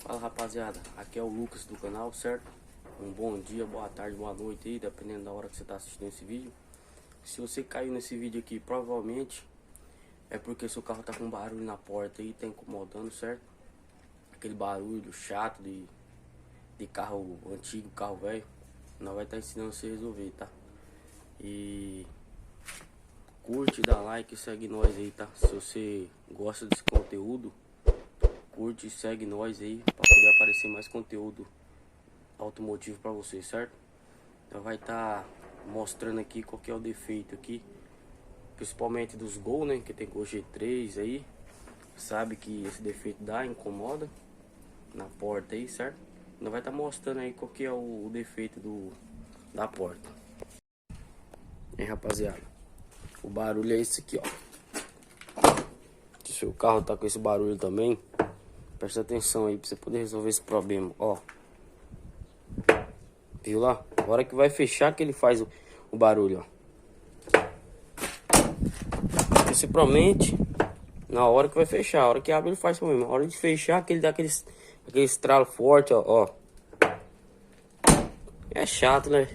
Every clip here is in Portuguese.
Fala rapaziada, aqui é o Lucas do canal, certo? Um bom dia, boa tarde, boa noite aí, dependendo da hora que você está assistindo esse vídeo. Se você caiu nesse vídeo aqui, provavelmente é porque seu carro tá com barulho na porta aí, tá incomodando, certo? Aquele barulho chato de carro antigo, carro velho. Nós vai estar ensinando você a resolver, tá? E curte, dá like, segue nós aí, tá? Se você gosta desse conteúdo, curte e segue nós aí para poder aparecer mais conteúdo automotivo para você, certo? Eu vai estar mostrando aqui qual que é o defeito aqui, principalmente dos Gol, né? Que tem Gol G3 aí, sabe que esse defeito incomoda na porta aí, certo? Não vai estar mostrando aí qual que é o defeito da porta. E rapaziada, o barulho é esse aqui, ó. Se o seu carro tá com esse barulho também, presta atenção aí pra você poder resolver esse problema, ó. Viu lá? A hora que vai fechar que ele faz o barulho, ó. Principalmente na hora que vai fechar. A hora que abre ele faz problema. A hora de fechar que ele dá aquele estralo forte, ó. É chato, né?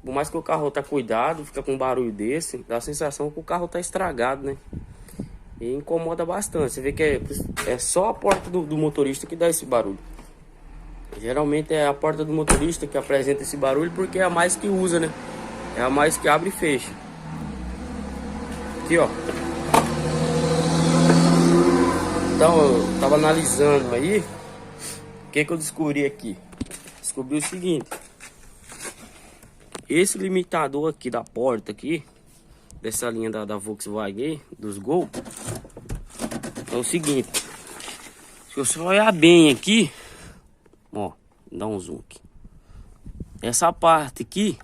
Por mais que o carro tá cuidado, fica com um barulho desse, dá a sensação que o carro tá estragado, né? E incomoda bastante. Você vê que é só a porta do motorista que dá esse barulho. Geralmente é a porta do motorista que apresenta esse barulho, porque é a mais que usa, né? É a mais que abre e fecha. Aqui, ó. Então eu tava analisando aí. O que eu descobri aqui? Descobri o seguinte. Esse limitador aqui da porta aqui, dessa linha da Volkswagen, dos Gol, é o seguinte. Se você olhar bem aqui, ó, dá um zoom aqui. Essa parte aqui,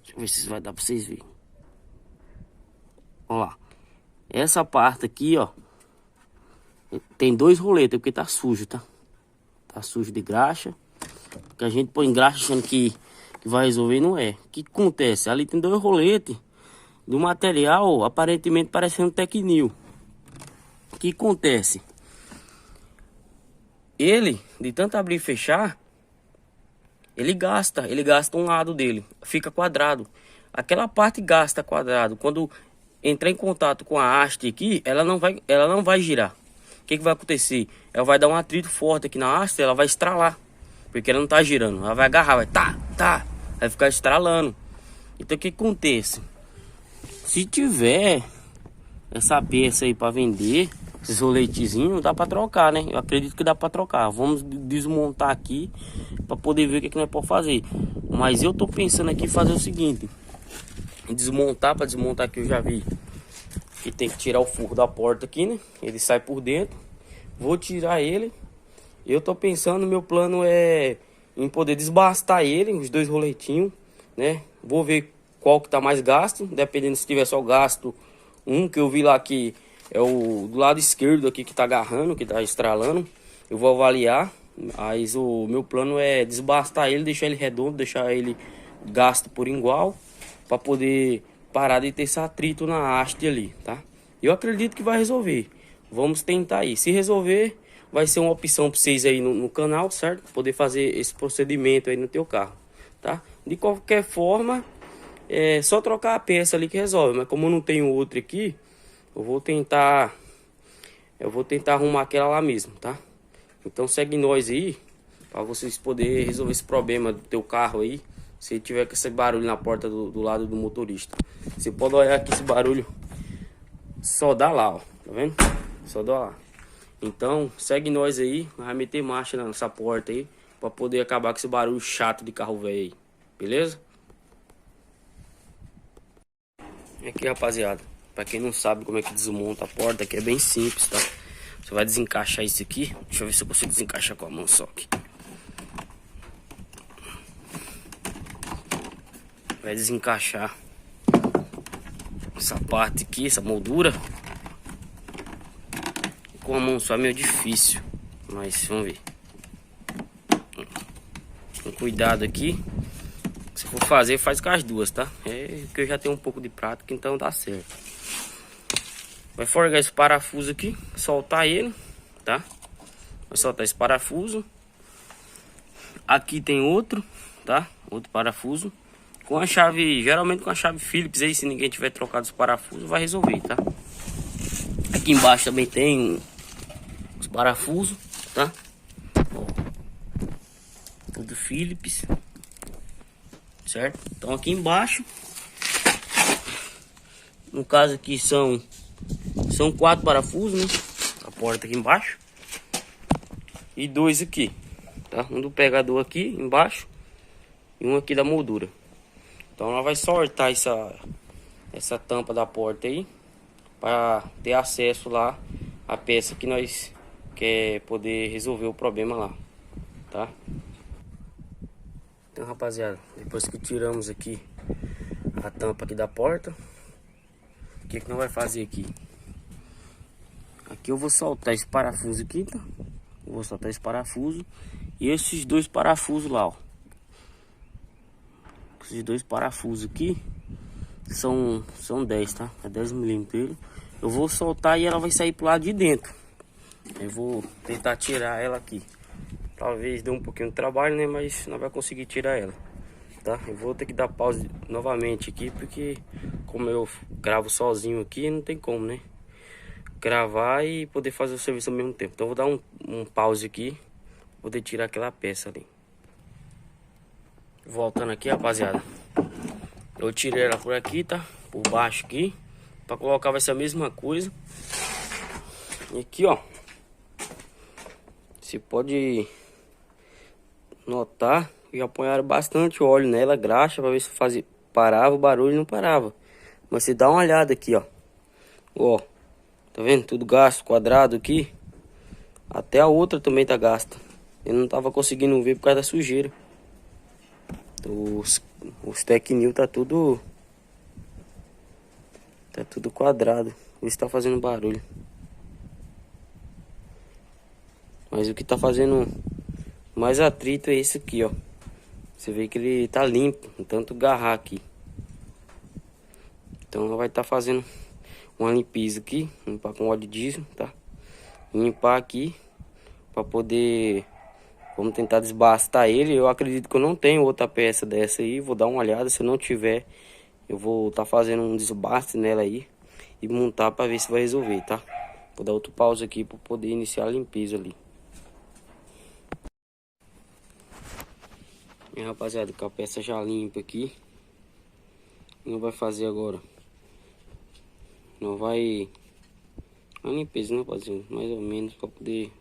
deixa eu ver se vai dar pra vocês verem. Ó lá. Essa parte aqui, ó, tem dois roletes, porque tá sujo, tá? Tá sujo de graxa. Que a gente põe graxa achando que vai resolver, não é. O que acontece? Ali tem dois roletes do material aparentemente parecendo Tecnil. O que acontece? Ele, de tanto abrir e fechar, ele gasta um lado dele, fica quadrado. Aquela parte gasta quadrado. Quando entrar em contato com a haste aqui, ela não vai girar. O que vai acontecer? Ela vai dar um atrito forte aqui na haste, ela vai estralar, porque ela não tá girando. Ela vai agarrar, vai vai ficar estralando. Então o que acontece? Se tiver essa peça aí para vender, esses roletezinhos, dá para trocar, né? Eu acredito que dá para trocar. Vamos desmontar aqui para poder ver o que nós podemos fazer. Mas eu tô pensando aqui em fazer o seguinte: desmontar. Para desmontar aqui eu já vi que tem que tirar o furo da porta aqui, né? Ele sai por dentro. Vou tirar ele. Eu tô pensando, meu plano é em poder desbastar ele, os dois roletinhos, né? Vou ver qual que tá mais gasto, dependendo se tiver só gasto um, que eu vi lá que é o do lado esquerdo aqui que tá agarrando, que tá estralando. Eu vou avaliar, mas o meu plano é desbastar ele, deixar ele redondo, deixar ele gasto por igual, para poder parar de ter esse atrito na haste ali, tá? Eu acredito que vai resolver. Vamos tentar aí. Se resolver, vai ser uma opção para vocês aí no canal, certo? Poder fazer esse procedimento aí no teu carro, tá? De qualquer forma, é só trocar a peça ali que resolve. Mas como eu não tenho outra aqui, eu vou tentar arrumar aquela lá mesmo, tá? Então segue nós aí, para vocês poderem resolver esse problema do teu carro aí. Se tiver com esse barulho na porta do lado do motorista, você pode olhar aqui, esse barulho só dá lá, ó, tá vendo? Só dá lá. Então segue nós aí, vai meter marcha nessa porta aí, para poder acabar com esse barulho chato de carro velho aí, beleza? Aqui rapaziada, para quem não sabe como é que desmonta a porta, aqui é bem simples, tá? Você vai desencaixar isso aqui, deixa eu ver se eu consigo desencaixar com a mão só aqui. Vai desencaixar essa parte aqui, essa moldura. Com a mão só é meio difícil, mas vamos ver. Com cuidado aqui. Se for fazer, faz com as duas, tá? É que eu já tenho um pouco de prática, então dá certo. Vai forgar esse parafuso aqui, soltar ele, tá? Vai soltar esse parafuso. Aqui tem outro, tá? Outro parafuso. Com a chave, geralmente com a chave Phillips aí, se ninguém tiver trocado os parafusos, vai resolver, tá? Aqui embaixo também tem os parafusos, tá? Ó, tudo Phillips, certo? Então aqui embaixo, no caso aqui são 4 parafusos, né? A porta aqui embaixo. E 2 aqui, tá? Um do pegador aqui embaixo e um aqui da moldura. Então ela vai soltar essa tampa da porta aí para ter acesso lá à peça que nós quer poder resolver o problema lá, tá? Então, rapaziada, depois que tiramos aqui a tampa aqui da porta, o que nós vai fazer aqui? Aqui eu vou soltar esse parafuso aqui, tá? Eu vou soltar esse parafuso e esses 2 parafusos lá, ó. Esses 2 parafusos aqui são 10, tá? É 10 milímetros. Eu vou soltar e ela vai sair pro lado de dentro. Eu vou tentar tirar ela aqui. Talvez dê um pouquinho de trabalho, né? Mas não vai conseguir tirar ela, tá? Eu vou ter que dar pausa novamente aqui, porque como eu gravo sozinho aqui, não tem como, né? Gravar e poder fazer o serviço ao mesmo tempo. Então eu vou dar um pause aqui, pra poder tirar aquela peça ali. Voltando aqui, rapaziada, eu tirei ela por aqui, tá? Por baixo aqui. Pra colocar vai ser a mesma coisa. E aqui, ó, você pode notar que já apanharam bastante óleo nela, graxa, pra ver se parava o barulho. Não parava. Mas você dá uma olhada aqui, ó. Ó, tá vendo? Tudo gasto, quadrado aqui. Até a outra também tá gasta. Eu não tava conseguindo ver por causa da sujeira. Os Tecnil tá tudo quadrado. Por isso tá fazendo barulho. Mas o que tá fazendo mais atrito é esse aqui, ó. Você vê que ele tá limpo, tanto garrar aqui. Então ela vai estar fazendo uma limpeza aqui, limpar com óleo diesel, tá? Limpar aqui para poder, vamos tentar desbastar ele. Eu acredito que eu não tenho outra peça dessa aí, vou dar uma olhada. Se eu não tiver, eu vou estar fazendo um desbaste nela aí e montar para ver se vai resolver, tá? Vou dar outro pause aqui para poder iniciar a limpeza ali. E rapaziada, com a peça já limpa aqui, não vai fazer agora. Não vai a limpeza, né, rapaziada? Mais ou menos, para poder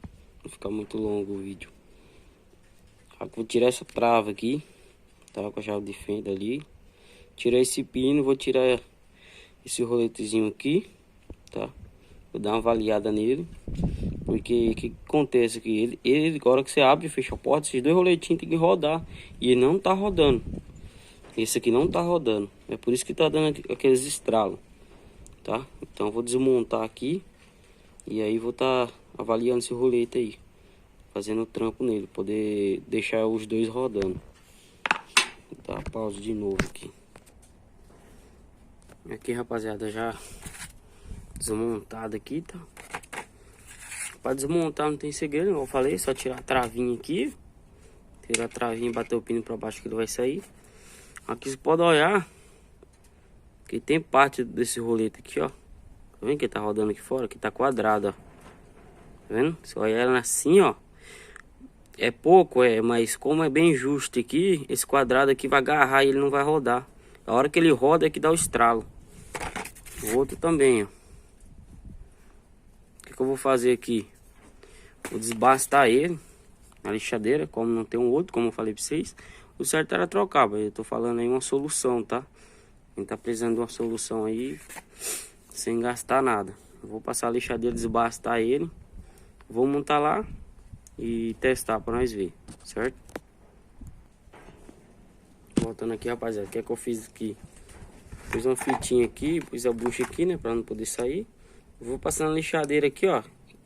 não ficar muito longo o vídeo. Aqui vou tirar essa trava aqui, tá? Com a chave de fenda ali. Tirar esse pino, vou tirar esse roletezinho aqui, tá? Vou dar uma avaliada nele. Porque o que acontece aqui? Ele, agora que você abre e fecha a porta, esses 2 roletinhos tem que rodar. E ele não tá rodando. Esse aqui não tá rodando. É por isso que tá dando aqueles estralos, tá? Então eu vou desmontar aqui. E aí vou tá avaliando esse rolete aí. Fazendo o trampo nele. Poder deixar os 2 rodando. Vou dar pausa de novo aqui. Aqui, rapaziada, já desmontado aqui, tá? Para desmontar não tem segredo, como eu falei, só tirar a travinha aqui. Tirar a travinha e bater o pino para baixo que ele vai sair. Aqui você pode olhar que tem parte desse rolete aqui, ó. Tá vendo que ele tá rodando aqui fora? Que tá quadrado, ó. Tá vendo? Se olhar ela assim, ó, é pouco, mas como é bem justo aqui, esse quadrado aqui vai agarrar e ele não vai rodar. A hora que ele roda é que dá o estralo. O outro também, ó. O que eu vou fazer aqui? Vou desbastar ele na lixadeira, como não tem um outro, como eu falei pra vocês. O certo era trocar, mas eu tô falando aí uma solução, tá? Quem tá precisando de uma solução aí, sem gastar nada. Eu vou passar a lixadeira, desbastar ele. Vou montar lá e testar pra nós ver, certo? Voltando aqui, rapaziada, o que é que eu fiz aqui? Fiz uma fitinha aqui, pus a bucha aqui, né, pra não poder sair. Vou passar na lixadeira aqui, ó.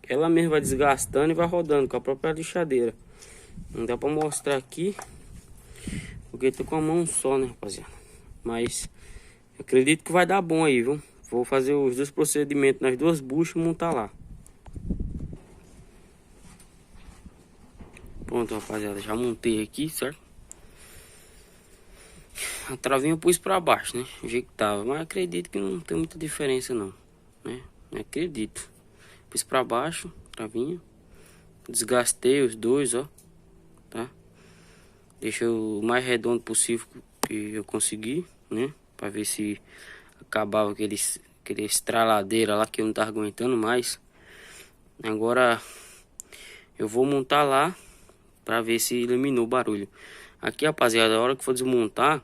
Ela mesmo vai desgastando e vai rodando com a própria lixadeira. Não dá pra mostrar aqui, porque tô com a mão só, né, rapaziada. Mas eu acredito que vai dar bom aí, viu? Vou fazer os 2 procedimentos nas 2 buchas e montar lá. Pronto, rapaziada, já montei aqui, certo? A travinha eu pus pra baixo, né? O jeito que tava, mas acredito que não tem muita diferença não, né? Acredito. Pus pra baixo, travinha. Desgastei os dois, ó, tá? Deixa o mais redondo possível que eu consegui, né? Pra ver se acabava aquele estraladeira lá que eu não tava aguentando mais. Agora eu vou montar lá pra ver se eliminou o barulho. Aqui, rapaziada, a hora que for desmontar,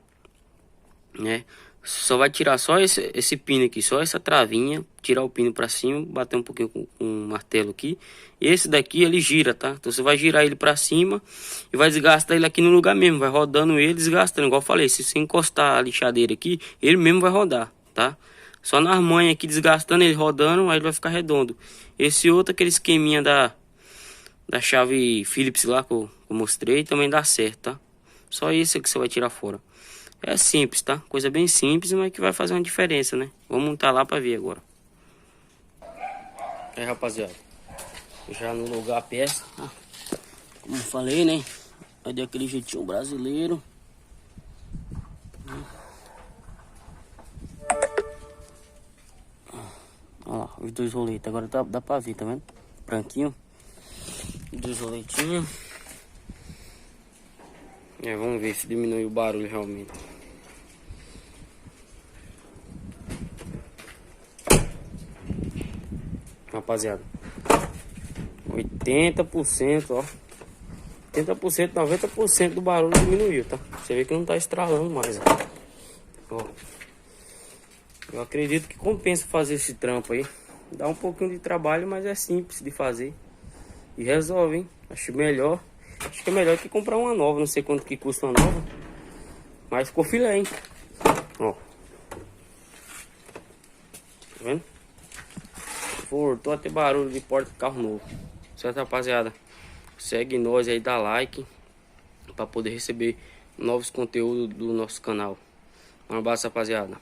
né? Só vai tirar só esse pino aqui, só essa travinha. Tirar o pino pra cima, bater um pouquinho com um martelo aqui. E esse daqui ele gira, tá? Então você vai girar ele pra cima e vai desgastar ele aqui no lugar mesmo. Vai rodando ele, desgastando. Igual eu falei, se você encostar a lixadeira aqui, ele mesmo vai rodar, tá? Só nas manhas aqui desgastando ele, rodando, aí ele vai ficar redondo. Esse outro, aquele esqueminha da chave Phillips lá que eu mostrei, também dá certo, tá? Só isso que você vai tirar fora. É simples, tá? Coisa bem simples, mas que vai fazer uma diferença, né? Vamos montar lá pra ver agora. Aí, rapaziada, já no lugar a peça, tá? Como eu falei, né? Vai daquele jeitinho brasileiro. Olha lá, os dois roletes. Agora dá pra ver, tá vendo? Branquinho. Os dois roletinhos. Vamos ver se diminui o barulho realmente. Rapaziada, 80%, ó. 80%, 90% do barulho diminuiu, tá? Você vê que não tá estralando mais, ó. Eu acredito que compensa fazer esse trampo aí. Dá um pouquinho de trabalho, mas é simples de fazer. E resolve, hein? Acho melhor. Acho que é melhor que comprar uma nova. Não sei quanto que custa uma nova, mas ficou filé, hein? Ó. Tá vendo? Voltou a ter barulho de porta de carro novo. Certo, rapaziada? Segue nós aí, dá like para poder receber novos conteúdos do nosso canal. Um abraço, rapaziada.